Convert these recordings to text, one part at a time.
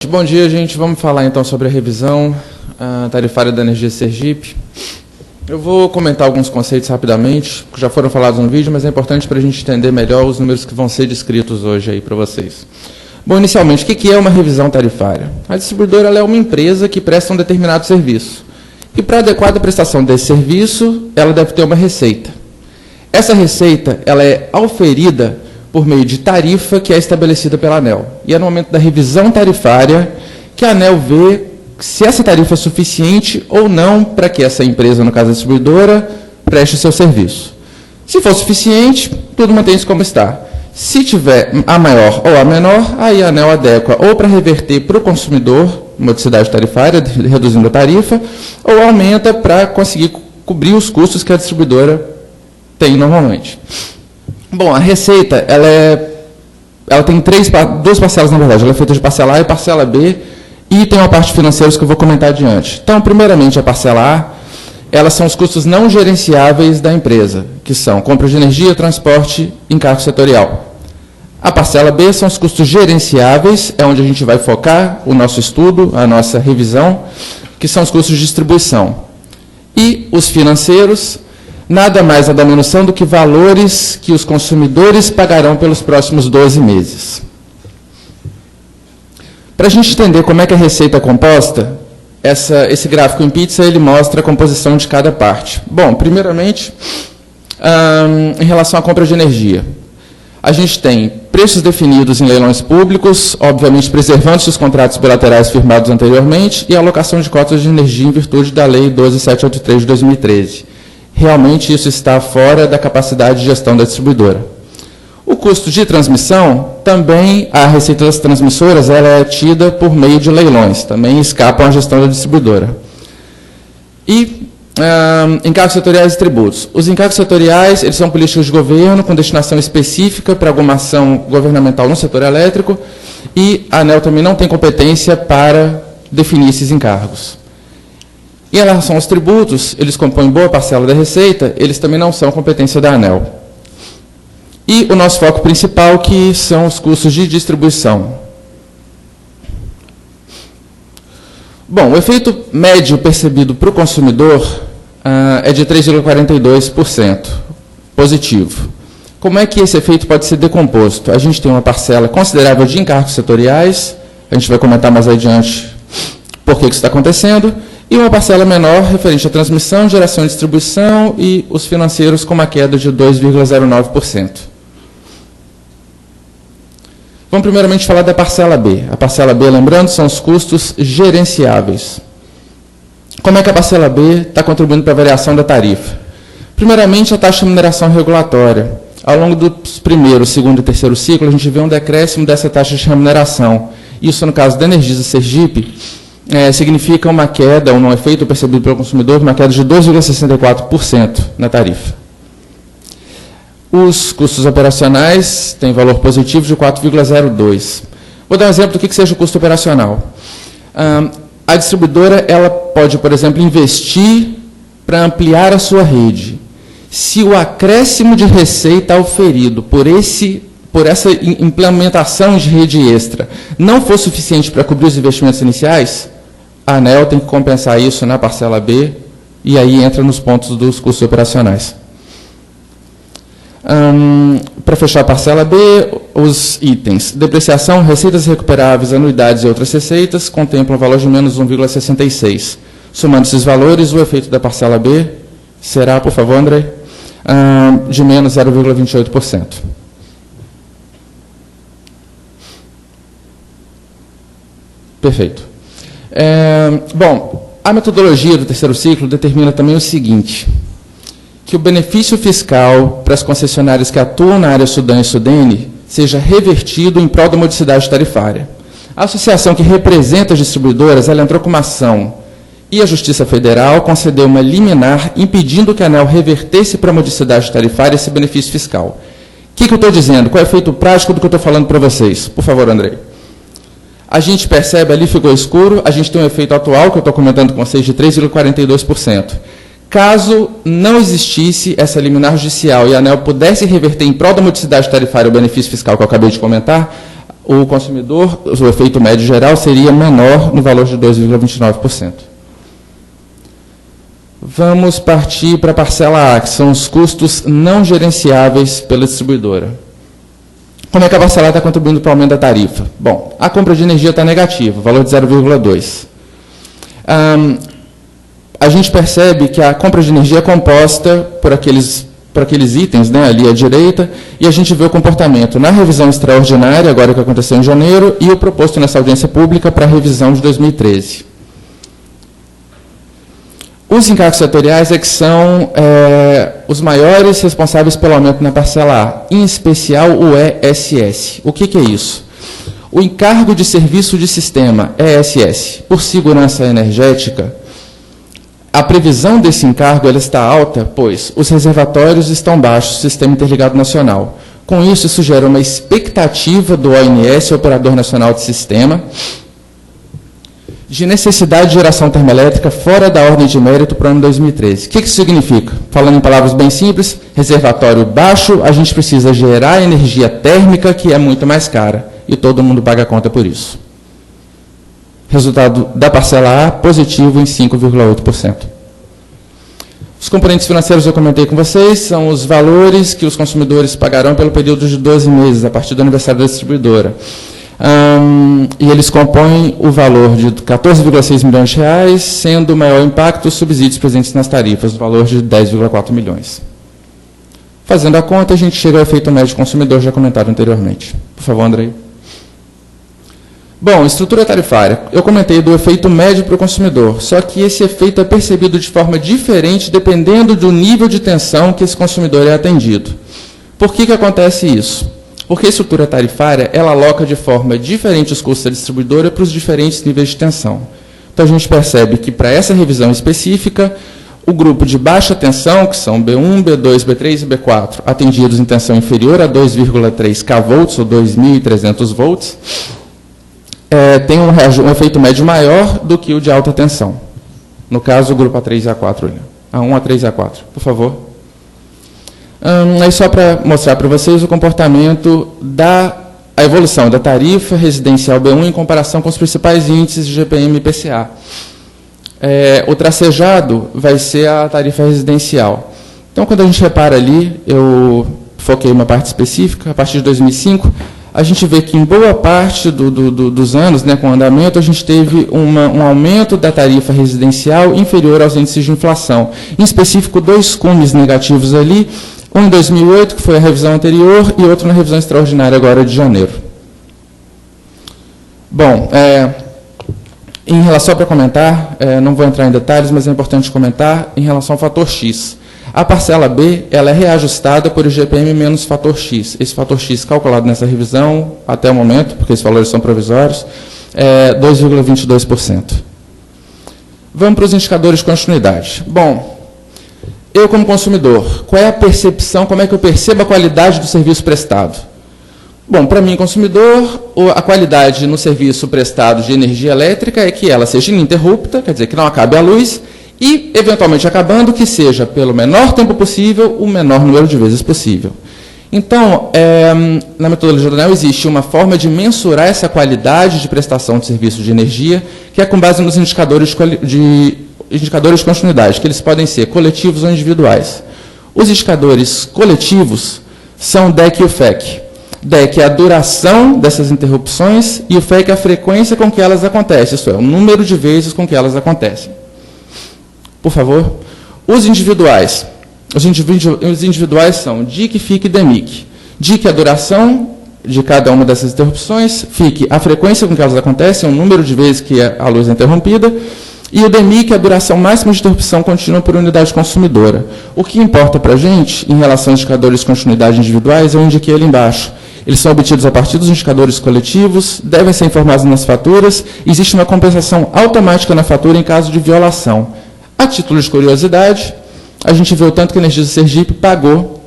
Bom dia, gente. Vamos falar então sobre a revisão tarifária da energia Sergipe. Eu vou comentar alguns conceitos rapidamente, que já foram falados no vídeo, mas é importante para a gente entender melhor os números que vão ser descritos hoje aí para vocês. Bom, inicialmente, o que é uma revisão tarifária? A distribuidora ela é uma empresa que presta um determinado serviço. E para a adequada prestação desse serviço, ela deve ter uma receita. Essa receita ela é auferida por meio de tarifa que é estabelecida pela ANEEL. E é no momento da revisão tarifária que a ANEEL vê se essa tarifa é suficiente ou não para que essa empresa, no caso a distribuidora, preste o seu serviço. Se for suficiente, tudo mantém-se como está. Se tiver a maior ou a menor, aí a ANEEL adequa ou para reverter para o consumidor, modicidade tarifária, reduzindo a tarifa, ou aumenta para conseguir cobrir os custos que a distribuidora tem normalmente. Bom, a receita, ela tem duas parcelas, na verdade. Ela é feita de parcela A e parcela B, e tem uma parte financeira que eu vou comentar adiante. Então, primeiramente, a parcela A, elas são os custos não gerenciáveis da empresa, que são compra de energia, transporte e encargo setorial. A parcela B são os custos gerenciáveis, é onde a gente vai focar o nosso estudo, a nossa revisão, que são os custos de distribuição. E os financeiros, nada mais nada menos são do que valores que os consumidores pagarão pelos próximos 12 meses. Para a gente entender como é que a receita é composta, esse gráfico em pizza ele mostra a composição de cada parte. Bom, primeiramente, em relação à compra de energia. A gente tem preços definidos em leilões públicos, obviamente preservando-se os contratos bilaterais firmados anteriormente, e a alocação de cotas de energia em virtude da Lei 12783 de 2013. Realmente isso está fora da capacidade de gestão da distribuidora. O custo de transmissão, também a receita das transmissoras ela é tida por meio de leilões, também escapam à gestão da distribuidora. E encargos setoriais e tributos. Os encargos setoriais eles são políticas de governo com destinação específica para alguma ação governamental no setor elétrico, e a ANEEL também não tem competência para definir esses encargos. Em relação aos tributos, eles compõem boa parcela da receita, eles também não são competência da ANEEL. E o nosso foco principal, que são os custos de distribuição. Bom, o efeito médio percebido para o consumidor é de 3,42%, positivo. Como é que esse efeito pode ser decomposto? A gente tem uma parcela considerável de encargos setoriais, a gente vai comentar mais adiante por que isso está acontecendo, e uma parcela menor referente à transmissão, geração e distribuição, e os financeiros com uma queda de 2,09%. Vamos primeiramente falar da parcela B. A parcela B, lembrando, são os custos gerenciáveis. Como é que a parcela B está contribuindo para a variação da tarifa? Primeiramente, a taxa de remuneração regulatória. Ao longo dos primeiro, segundo e terceiro ciclo, a gente vê um decréscimo dessa taxa de remuneração. Isso, no caso da Energisa Sergipe, significa uma queda, um efeito percebido pelo consumidor, uma queda de 2,64% na tarifa. Os custos operacionais têm valor positivo de 4,02%. Vou dar um exemplo do que seja o custo operacional. A distribuidora ela pode, por exemplo, investir para ampliar a sua rede. Se o acréscimo de receita auferido por essa implementação de rede extra não for suficiente para cobrir os investimentos iniciais, a ANEEL tem que compensar isso na parcela B, e aí entra nos pontos dos custos operacionais. Para fechar a parcela B, os itens. Depreciação, receitas recuperáveis, anuidades e outras receitas contemplam valor de menos 1,66. Somando esses valores, o efeito da parcela B será, por favor, André, de menos 0,28%. Perfeito. Bom, a metodologia do terceiro ciclo determina também o seguinte, que o benefício fiscal para as concessionárias que atuam na área Sudan e Sudene seja revertido em prol da modicidade tarifária. A associação que representa as distribuidoras, ela entrou com uma ação e a Justiça Federal concedeu uma liminar impedindo que a ANEEL revertesse para a modicidade tarifária esse benefício fiscal. O que eu estou dizendo? Qual é o efeito prático do que eu estou falando para vocês? Por favor, Andrei. A gente percebe ali, ficou escuro, a gente tem um efeito atual, que eu estou comentando com vocês, de 3,42%. Caso não existisse essa liminar judicial e a ANEEL pudesse reverter em prol da modicidade tarifária o benefício fiscal que eu acabei de comentar, o consumidor, o efeito médio geral, seria menor no valor de 2,29%. Vamos partir para a parcela A, que são os custos não gerenciáveis pela distribuidora. Como é que a parcela A está contribuindo para o aumento da tarifa? Bom, a compra de energia está negativa, valor de 0,2. A gente percebe que a compra de energia é composta por aqueles itens, né, ali à direita, e a gente vê o comportamento na revisão extraordinária, agora que aconteceu em janeiro, e o proposto nessa audiência pública para a revisão de 2013. Os encargos setoriais é que são os maiores responsáveis pelo aumento na parcela A, em especial o ESS. O que é isso? O encargo de serviço de sistema, ESS, por segurança energética, a previsão desse encargo ela está alta, pois os reservatórios estão baixos do Sistema Interligado Nacional. Com isso gera uma expectativa do ONS, Operador Nacional de Sistema, de necessidade de geração termoelétrica fora da ordem de mérito para o ano 2013. O que isso significa? Falando em palavras bem simples, reservatório baixo, a gente precisa gerar energia térmica, que é muito mais cara, e todo mundo paga a conta por isso. Resultado da parcela A, positivo em 5,8%. Os componentes financeiros eu comentei com vocês, são os valores que os consumidores pagarão pelo período de 12 meses, a partir do aniversário da distribuidora. E eles compõem o valor de 14,6 milhões de reais, sendo o maior impacto os subsídios presentes nas tarifas, o valor de 10,4 milhões. Fazendo a conta, a gente chega ao efeito médio consumidor, já comentado anteriormente. Por favor, Andrei. Bom, estrutura tarifária. Eu comentei do efeito médio para o consumidor, só que esse efeito é percebido de forma diferente dependendo do nível de tensão que esse consumidor é atendido. Por que acontece isso? Porque a estrutura tarifária, ela aloca de forma diferente os custos da distribuidora para os diferentes níveis de tensão. Então, a gente percebe que, para essa revisão específica, o grupo de baixa tensão, que são B1, B2, B3 e B4, atendidos em tensão inferior a 2,3 kV ou 2.300 volts, tem um efeito médio maior do que o de alta tensão. No caso, o grupo A3 e A4. A1, A3 e A4, por favor. Aí só para mostrar para vocês o comportamento a evolução da tarifa residencial B1 em comparação com os principais índices de GPM e IPCA. O tracejado vai ser a tarifa residencial. Então, quando a gente repara ali, eu foquei uma parte específica, a partir de 2005, a gente vê que em boa parte dos anos, né, com o andamento, a gente teve um aumento da tarifa residencial inferior aos índices de inflação. Em específico, 2 cumes negativos ali, um em 2008, que foi a revisão anterior, e outro na revisão extraordinária agora de janeiro. Bom, em relação para comentar, não vou entrar em detalhes, mas é importante comentar, em relação ao fator X. A parcela B, ela é reajustada por IGPM menos fator X. Esse fator X calculado nessa revisão, até o momento, porque esses valores são provisórios, é 2,22%. Vamos para os indicadores de continuidade. Bom, eu como consumidor, qual é a percepção, como é que eu percebo a qualidade do serviço prestado? Bom, para mim, consumidor, a qualidade no serviço prestado de energia elétrica é que ela seja ininterrupta, quer dizer, que não acabe a luz, e, eventualmente, acabando, que seja, pelo menor tempo possível, o menor número de vezes possível. Então, na metodologia do ANEEL existe uma forma de mensurar essa qualidade de prestação de serviço de energia, que é com base nos indicadores de continuidade, que eles podem ser coletivos ou individuais. Os indicadores coletivos são o DEC e o FEC. DEC é a duração dessas interrupções e o FEC é a frequência com que elas acontecem, isso é, o número de vezes com que elas acontecem. Por favor. Os individuais. Os individuais são DIC, FIC e DEMIC. DIC é a duração de cada uma dessas interrupções, FIC a frequência com que elas acontecem, o número de vezes que a luz é interrompida, e o DEMIC é a duração máxima de interrupção contínua por unidade consumidora. O que importa para a gente, em relação aos indicadores de continuidade individuais, eu indiquei ali embaixo. Eles são obtidos a partir dos indicadores coletivos, devem ser informados nas faturas, existe uma compensação automática na fatura em caso de violação. A título de curiosidade, a gente vê o tanto que a Energisa Sergipe pagou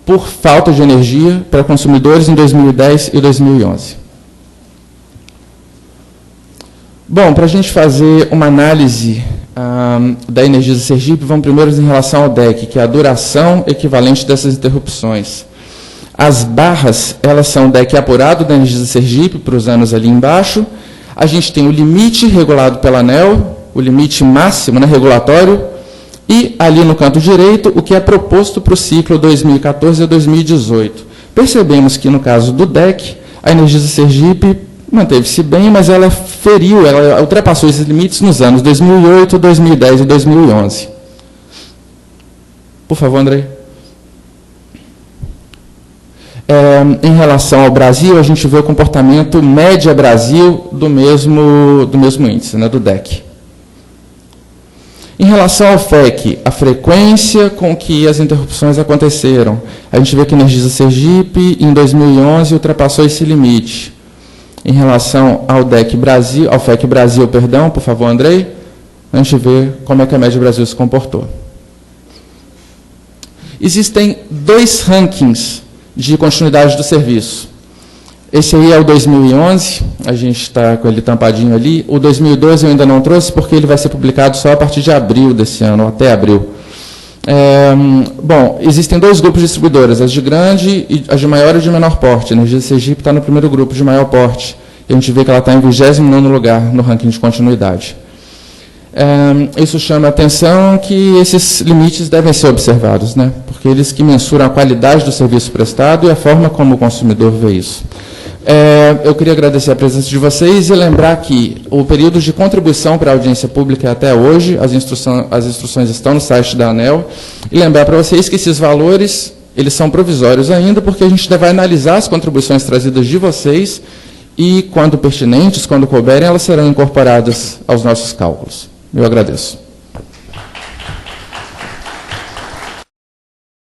por falta de energia para consumidores em 2010 e 2011. Bom, para a gente fazer uma análise da Energisa Sergipe, vamos primeiro em relação ao DEC, que é a duração equivalente dessas interrupções. As barras, elas são o DEC apurado da Energisa Sergipe, para os anos ali embaixo. A gente tem o limite regulado pela ANEEL, o limite máximo, né, regulatório, e ali no canto direito, o que é proposto para o ciclo 2014 a 2018. Percebemos que, no caso do DEC, a Energisa Sergipe manteve-se bem, mas ela feriu, ela ultrapassou esses limites nos anos 2008, 2010 e 2011. Por favor, Andrei. Em relação ao Brasil, a gente vê o comportamento média Brasil do mesmo índice, né, do DEC. Em relação ao FEC, a frequência com que as interrupções aconteceram, a gente vê que a Energisa Sergipe, em 2011, ultrapassou esse limite. Em relação ao DEC Brasil, ao FEC Brasil, perdão, por favor, Andrei, a gente vê como é que a média Brasil se comportou. Existem 2 rankings de continuidade do serviço. Esse aí é o 2011, a gente está com ele tampadinho ali. O 2012 eu ainda não trouxe, porque ele vai ser publicado só a partir de abril desse ano, até abril. Bom, existem 2 grupos de distribuidoras, as de grande e as de maior e de menor porte. A Energisa Sergipe está no primeiro grupo de maior porte. E a gente vê que ela está em 29º lugar no ranking de continuidade. Isso chama a atenção que esses limites devem ser observados, né? Porque eles que mensuram a qualidade do serviço prestado e a forma como o consumidor vê isso. Eu queria agradecer a presença de vocês e lembrar que o período de contribuição para a audiência pública é até hoje, as instruções estão no site da ANEEL, e lembrar para vocês que esses valores, eles são provisórios ainda, porque a gente vai analisar as contribuições trazidas de vocês e, quando pertinentes, quando couberem, elas serão incorporadas aos nossos cálculos. Eu agradeço.